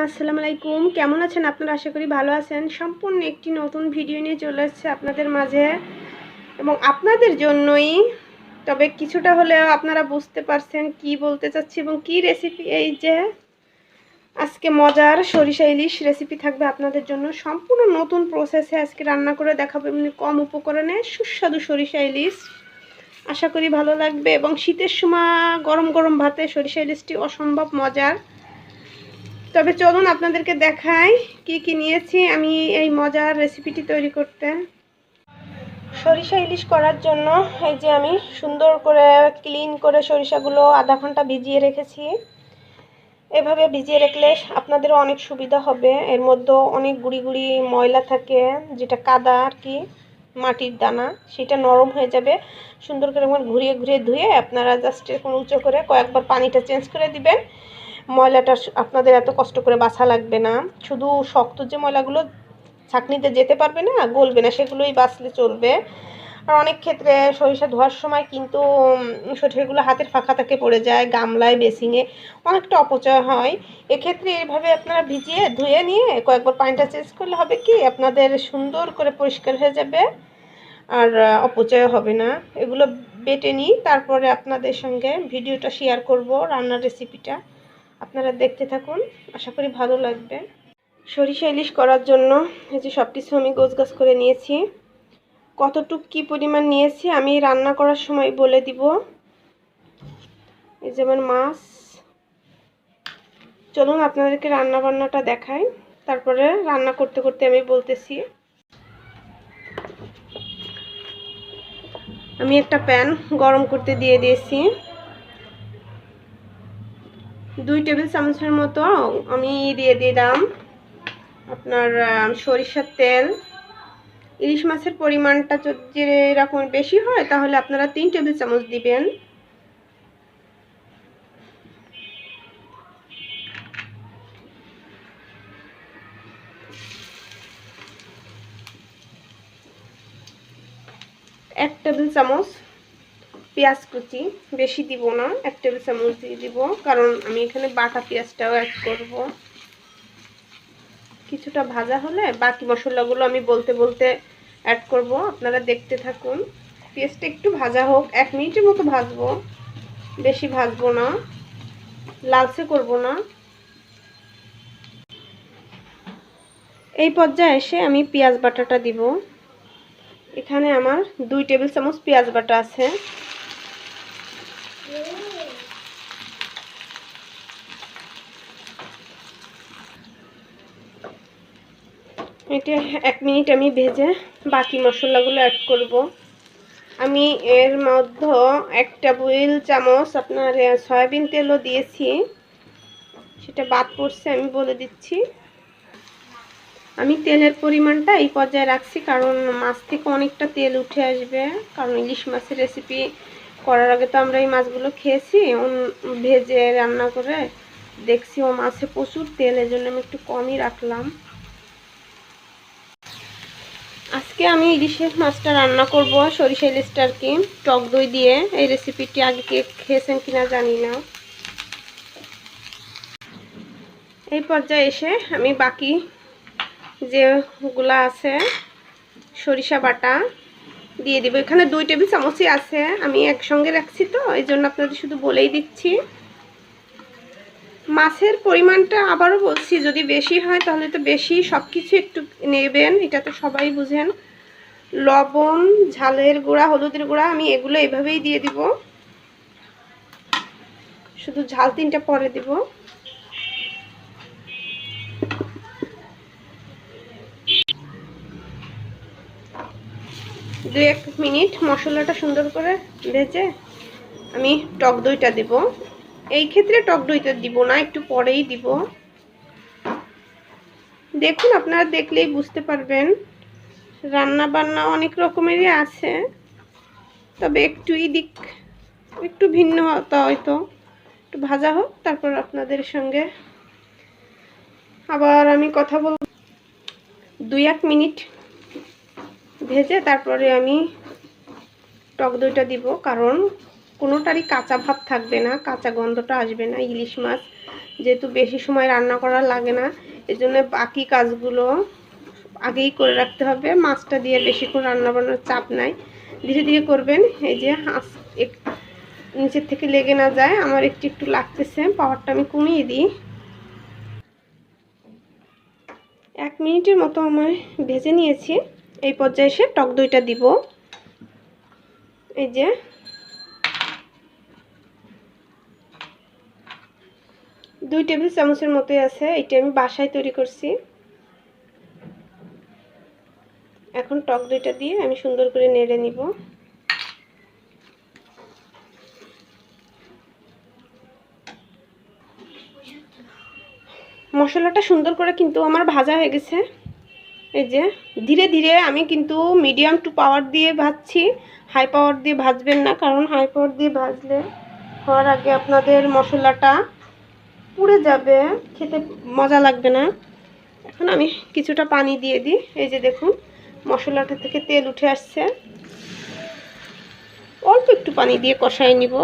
আসসালামু আলাইকুম। কেমন আছেন আপনারা? আশা করি ভালো আছেন। সম্পূর্ণ একটি নতুন ভিডিও নিয়ে চলে আসছে আপনাদের মাঝে এবং আপনাদের জন্যই। তবে কিছুটা হলেও আপনারা বুঝতে পারছেন কি বলতে চাচ্ছি এবং কি রেসিপি। এই যে আজকে মজার সরিষা ইলিশ রেসিপি থাকবে আপনাদের জন্য। সম্পূর্ণ নতুন প্রসেসে আজকে রান্না করে দেখাবো, এমনি কম উপকরণে সুস্বাদু সরিষা ইলিশ। আশা করি ভালো লাগবে এবং শীতের সময় গরম গরম ভাতে সরিষা ইলিশটি অসম্ভব মজার। তবে চলুন আপনাদেরকে দেখাই কি কি নিয়েছি আমি এই মজার রেসিপিটি তৈরি করতে। সরিষা ইলিশ করার জন্য এই যে আমি সুন্দর করে ক্লিন করে সরিষাগুলো আধা ঘন্টা ভিজিয়ে রেখেছি। এভাবে ভিজিয়ে রাখলে আপনাদেরও অনেক সুবিধা হবে। এর মধ্যে অনেক গুঁড়ি গুঁড়ি ময়লা থাকে, যেটা কাদা আর কি, মাটির দানা, সেটা নরম হয়ে যাবে। সুন্দর করে ঘুরিয়ে ঘুরিয়ে ধুয়ে আপনারা জাস্ট এরকম উঁচু করে কয়েকবার পানিটা চেঞ্জ করে দিবেন। ময়লাটা আপনাদের এত কষ্ট করে বাছা লাগবে না। শুধু শক্ত যে ময়লাগুলো ছাঁকনিতে যেতে পারবে না, গলবে না, সেগুলোই বাছলে চলবে। আর অনেক ক্ষেত্রে সরিষা ধোয়ার সময় কিন্তু সরিষাগুলো হাতের ফাঁকা থেকে পড়ে যায়, গামলায় বেসিংয়ে অনেকটা অপচয় হয়। এক্ষেত্রে এইভাবে আপনারা ভিজিয়ে ধুয়ে নিয়ে কয়েকবার পানিটা চেঞ্জ করলে হবে কি আপনাদের সুন্দর করে পরিষ্কার হয়ে যাবে আর অপচয় হবে না। এগুলো বেটে নিই, তারপরে আপনাদের সঙ্গে ভিডিওটা শেয়ার করব, রান্নার রেসিপিটা। আপনারা দেখতে থাকুন, আশা করি ভালো লাগবে। সরিষা ইলিশ করার জন্য এই যে সব কিছু আমি গোছগাছ করে নিয়েছি। কতটুক কি পরিমাণ নিয়েছি আমি রান্না করার সময় বলে দিব। এই যেমন মাছ। চলুন আপনাদেরকে রান্না বান্নাটা দেখাই, তারপরে রান্না করতে করতে আমি বলতেছি। আমি একটা প্যান গরম করতে দিয়ে দিয়েছি। 2 টেবিল চামচের মতো আমি দিয়ে দিলাম আপনার সরিষার তেল। ইলিশ মাছের পরিমাণটা যদি এরকম বেশি হয় তাহলে আপনারা 3 টেবিল চামচ দিবেন। এক টেবিল চামচ পেঁয়াজ কুচি, বেশি দিব না, 1 টেবিল চামচ দিয়ে দিব, কারণ আমি এখানে বাটা পেঁয়াজটাও অ্যাড করব। কিছুটা ভাজা হলে বাকি মশলাগুলো আমি বলতে বলতে অ্যাড করব, আপনারা দেখতে থাকুন। পেঁয়াজটা একটু ভাজা হোক, 1 মিনিটের মতো ভাজবো, বেশি ভাজবো না, লালচে করব না। এই পর্যায়ে এসে আমি পেঁয়াজ বাটাটা দিব। এখানে আমার 2 টেবিল চামচ পেঁয়াজ বাটা আছে। এটা 1 মিনিট আমি ভেজে বাকি মশলাগুলো অ্যাড করব। আমি এর মধ্যে 1 টেবিল চামচ আপনার সয়াবিন তেলও দিয়েছি, সেটা বাদ পড়ছে, আমি বলে দিচ্ছি। আমি তেলের পরিমাণটা এই পর্যায়ে রাখছি কারণ মাছ থেকে অনেকটা তেল উঠে আসবে। কারণ ইলিশ মাছের রেসিপি করার আগে তো আমরা এই মাছগুলো খেয়েছি, ভেজে রান্না করে দেখছি ও মাছে প্রচুর তেল, এজন্য আমি একটু কমই রাখলাম। আজকে আমি ইলিশের মাছটা রান্না করব, সরিষা ইলিশটা আর কি, টক দই দিয়ে। এই রেসিপিটি আগে কে খেয়েছেন কিনা জানি না। এই পর্যায়ে এসে আমি বাকি যেগুলা আছে সরিষা বাটা দিয়ে দিব। এখানে 2 টেবিল চামচই আছে, আমি একসঙ্গে রাখছি তো এই জন্য আপনাদের শুধু বলেই দিচ্ছি। মাছের পরিমাণটা আবারও বলছি, যদি বেশি হয় তাহলে তো বেশি, সব কিছু একটু নেবেন, এটা তো সবাই বুঝেন। লবণ, ঝালের গুঁড়া, হলুদের গুঁড়া আমি এগুলো এভাবেই দিয়ে দিব, শুধু ঝাল 3টা পরে দিব। দু 1 মিনিট মশলাটা সুন্দর করে ভেজে আমি টক দইটা দিব। এই ক্ষেত্রে টক দইটা দিব না, একটু পরেই দিব। দেখুন, আপনারা দেখলেই বুঝতে পারবেন। রান্না বান্না অনেক রকমেরই আছে, তবে একটু এদিক একটু ভিন্ন হয়তো। একটু ভাজা হোক, তারপর আপনাদের সঙ্গে আবার আমি কথা বলব। 2-1 মিনিট ভেজে তারপরে আমি টক দইটা দিব, কারণ কোনোটারই কাঁচা ভাব থাকবে না, কাঁচা গন্ধটা আসবে না। ইলিশ মাছ যেহেতু বেশি সময় রান্না করা লাগে না, এজন্য বাকি কাজগুলো আগেই করে রাখতে হবে। মাছটা দিয়ে বেশিক্ষণ রান্না বান্নার চাপ নাই, ধীরে ধীরে করবেন। এই যে নিচের থেকে লেগে না যায়, আমার একটু একটু লাগতেছে, পাওয়ারটা আমি কমিয়ে দিই। 1 মিনিটের মতো আমি ভেজে নিয়েছি। এই পর্যায়ে এসে টক দইটা দিব। এই যে 2 টেবিল চামচের মতোই আছে, এটা আমি বাসায় তৈরি করছি। এখন টক দইটা দিয়ে আমি সুন্দর করে নেড়ে নিব। মশলাটা সুন্দর করে কিন্তু আমার ভাজা হয়ে গেছে। এই যে ধীরে ধীরে আমি কিন্তু মিডিয়াম টু পাওয়ার দিয়ে ভাজছি, হাই পাওয়ার দিয়ে ভাজবেন না, কারণ হাই পাওয়ার দিয়ে ভাজলে হওয়ার আগে আপনাদের মশলাটা পুড়ে যাবে, খেতে মজা লাগবে না। এখন আমি কিছুটা পানি দিয়ে দিই। এই যে দেখুন মশলাটা থেকে তেল উঠে আসছে, অল্প একটু পানি দিয়ে কষাই নিব।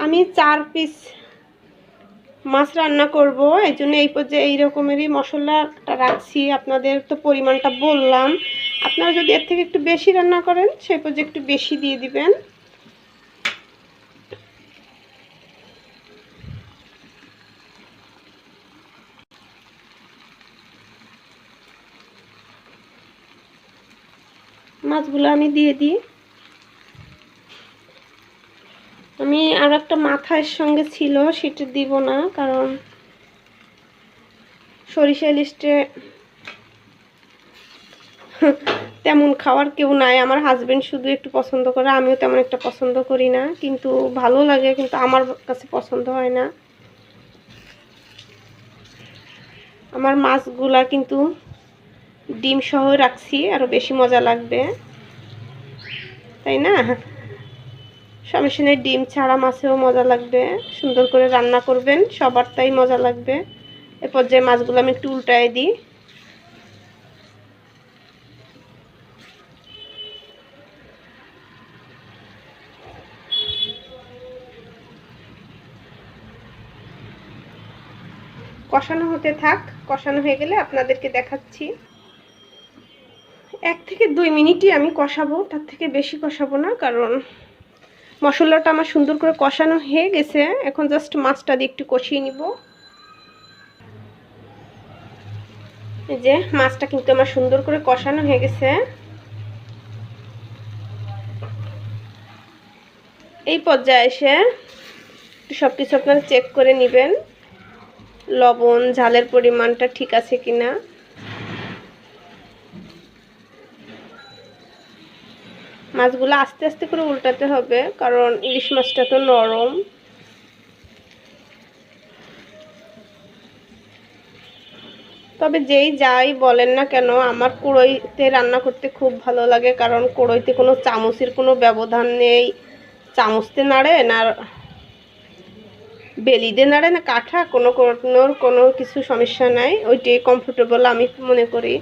আমি 4 পিস মাছ রান্না করব, এই জন্য এই পর্যায়ে এই রকমেরই মশলাটা রাখছি। আপনাদের তো পরিমাণটা বললাম, আপনারা যদি এর থেকে একটু বেশি রান্না করেন সেই পর্যায়ে একটু বেশি দিয়ে দিবেন। মাছগুলো আমি দিয়ে দিই। আমি আর একটা মাথার সঙ্গে ছিল, সেটা দিব না, কারণ সরিষা ইলিশে তেমন খাওয়ার কেউ নাই। আমার হাজবেন্ড শুধু একটু পছন্দ করে, আমিও তেমন একটা পছন্দ করি না, কিন্তু ভালো লাগে, কিন্তু আমার কাছে পছন্দ হয় না। আমার মাছগুলা কিন্তু ডিম সহ রাখছি, আরও বেশি মজা লাগবে, তাই না? সমস্যা নেই, ডিম ছাড়া মাছেও মজা লাগবে। সুন্দর করে রান্না করবেন, সবার তাই মজা লাগবে। এ পর্যায়ে মাছগুলো আমি একটু উল্টায় দিই। কষানো হতে থাক, কষানো হয়ে গেলে আপনাদেরকে দেখাচ্ছি। 1 থেকে 2 মিনিটই আমি কষাবো, তার থেকে বেশি কষাবো না, কারণ মশলাটা আমার সুন্দর করে কষানো হয়ে গেছে। এখন জাস্ট মাছটা দিয়ে একটু কষিয়ে নিব। এই যে মাছটা কিন্তু আমার সুন্দর করে কষানো হয়ে গেছে। এই পর্যায়ে এসে সব কিছু আপনারা চেক করে নেবেন, লবণ ঝালের পরিমাণটা ঠিক আছে কিনা। মাছগুলো আস্তে আস্তে করে উল্টাতে হবে, কারণ ইলিশ মাছটা তো নরম। তবে যেই যাই বলেন না কেন, আমার কড়াইতে রান্না করতে খুব ভালো লাগে, কারণ কড়াইতে কোনো চামচের কোনো ব্যবধান নেই। চামচতে নাড়েন আর বেলিতে নাড়েন, কাঠা কোনো কিছু সমস্যা নাই, ওইটাই কমফোর্টেবল আমি মনে করি।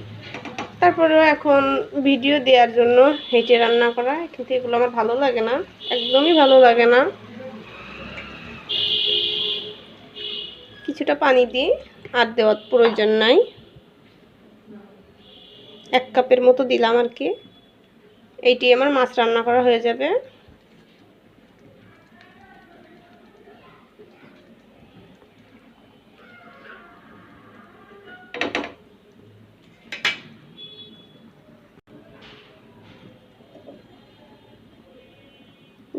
তারপরেও এখন ভিডিও দেওয়ার জন্য হেঁটে রান্না করা, কিন্তু এগুলো আমার ভালো লাগে না, একদমই ভালো লাগে না। কিছুটা পানি দিই, আর দেওয়ার প্রয়োজন নাই, 1 কাপের মতো দিলাম আর কি। এইটি আমার মাছ রান্না করা হয়ে যাবে।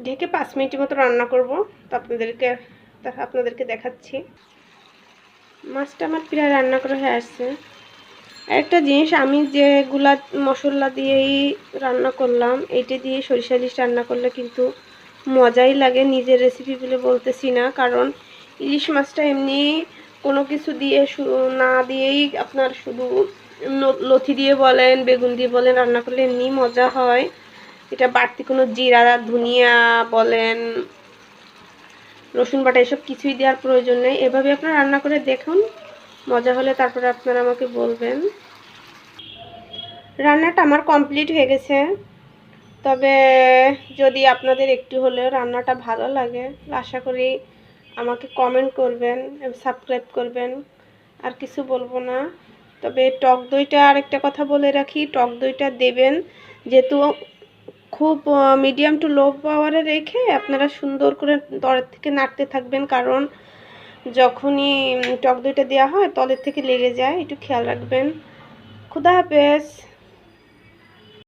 ঢেকে 5 মিনিটের মতো রান্না করব, তো আপনাদেরকে দেখাচ্ছি। মাছটা আমার প্রায় রান্না করা হয়ে আসছে। একটা জিনিস, আমি যেগুলা মশলা দিয়েই রান্না করলাম, এইটা দিয়ে সরিষা ইলিশ রান্না করলে কিন্তু মজাই লাগে। নিজের রেসিপি বলে বলতেছি না, কারণ ইলিশ মাছটা এমনি কোনো কিছু দিয়ে না দিয়েই আপনার শুধু লথি দিয়ে বলেন, বেগুন দিয়ে বলেন রান্না করলে এমনি মজা হয়। এটা বাড়তি কোনো জিরা ধনিয়া বলেন, রসুন বাটা এসব কিছুই দেওয়ার প্রয়োজন নেই। এভাবে আপনারা রান্না করে দেখুন, মজা হলে তারপরে আপনারা আমাকে বলবেন। রান্নাটা আমার কমপ্লিট হয়ে গেছে। তবে যদি আপনাদের একটু হলেও রান্নাটা ভালো লাগে আশা করি আমাকে কমেন্ট করবেন, সাবস্ক্রাইব করবেন। আর কিছু বলবো না। তবে টক দইটা আরেকটা কথা বলে রাখি, টক দইটা দেবেন যেহেতু খুব মিডিয়াম টু লো পাওয়ারে রেখে আপনারা সুন্দর করে তলের থেকে নাড়তে থাকবেন, কারণ যখনই টক দইটা দেওয়া হয় তলের থেকে লেগে যায়, একটু খেয়াল রাখবেন। খুদা হাফেজ।